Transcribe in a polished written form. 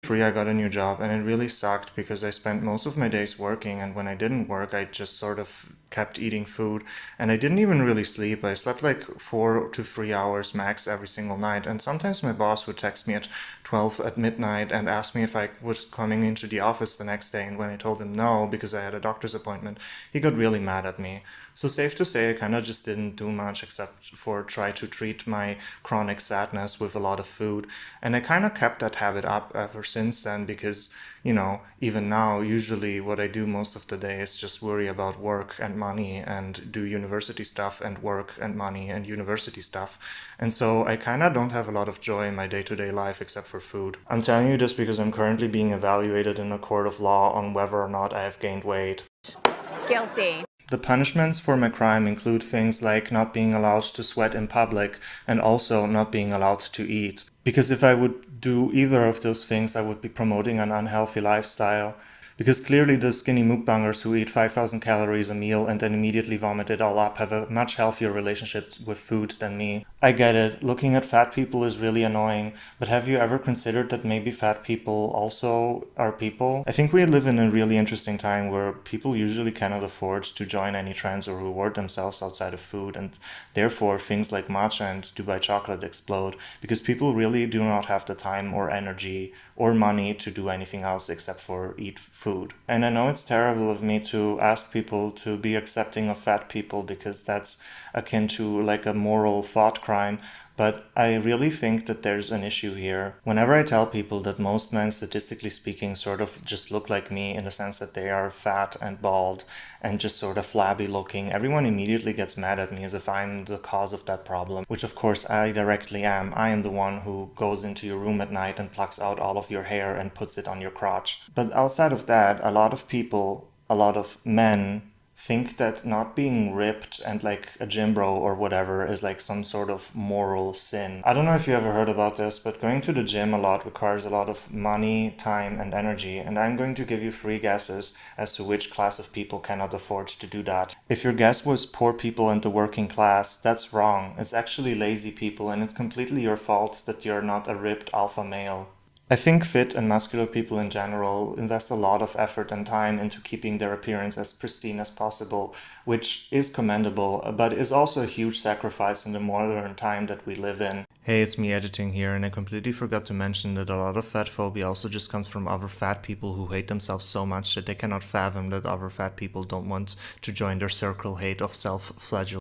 I got a new job and it really sucked because I spent most of my days working, and when I didn't work I just sort of kept eating food, and I didn't even really sleep. I slept like 4 to 3 hours max every single night, and sometimes my boss would text me at 12 at midnight and ask me if I was coming into the office the next day, and when I told him no because I had a doctor's appointment, he got really mad at me. So safe to say I kind of just didn't do much except for try to treat my chronic sadness with a lot of food, and I kind of kept that habit up ever since then because, even now, usually what I do most of the day is just worry about work and money and do university stuff and work and money and university stuff. And so I kind of don't have a lot of joy in my day-to-day life except for food. I'm telling you this because I'm currently being evaluated in a court of law on whether or not I have gained weight. Guilty. The punishments for my crime include things like not being allowed to sweat in public and also not being allowed to eat. Because if I would do either of those things, I would be promoting an unhealthy lifestyle. Because clearly the skinny mukbangers who eat 5,000 calories a meal and then immediately vomit it all up have a much healthier relationship with food than me. I get it, looking at fat people is really annoying, but have you ever considered that maybe fat people also are people? I think we live in a really interesting time where people usually cannot afford to join any trends or reward themselves outside of food, and therefore things like matcha and Dubai chocolate explode because people really do not have the time or energy or money to do anything else except for eat food. And I know it's terrible of me to ask people to be accepting of fat people because that's akin to like a moral thought crime, but I really think that there's an issue here. Whenever I tell people that most men, statistically speaking, sort of just look like me in the sense that they are fat and bald and just sort of flabby looking, everyone immediately gets mad at me as if I'm the cause of that problem, which of course I directly am. I am the one who goes into your room at night and plucks out all of your hair and puts it on your crotch. But outside of that, a lot of people, a lot of men, think that not being ripped and like a gym bro or whatever is like some sort of moral sin. I don't know if you ever heard about this, but going to the gym a lot requires a lot of money, time, and energy, and I'm going to give you 3 guesses as to which class of people cannot afford to do that. If your guess was poor people and the working class, that's wrong. It's actually lazy people, and it's completely your fault that you're not a ripped alpha male. I think fit and muscular people in general invest a lot of effort and time into keeping their appearance as pristine as possible, which is commendable, but is also a huge sacrifice in the modern time that we live in. Hey, it's me editing here, and I completely forgot to mention that a lot of fat phobia also just comes from other fat people who hate themselves so much that they cannot fathom that other fat people don't want to join their circle hate of self-flagellation.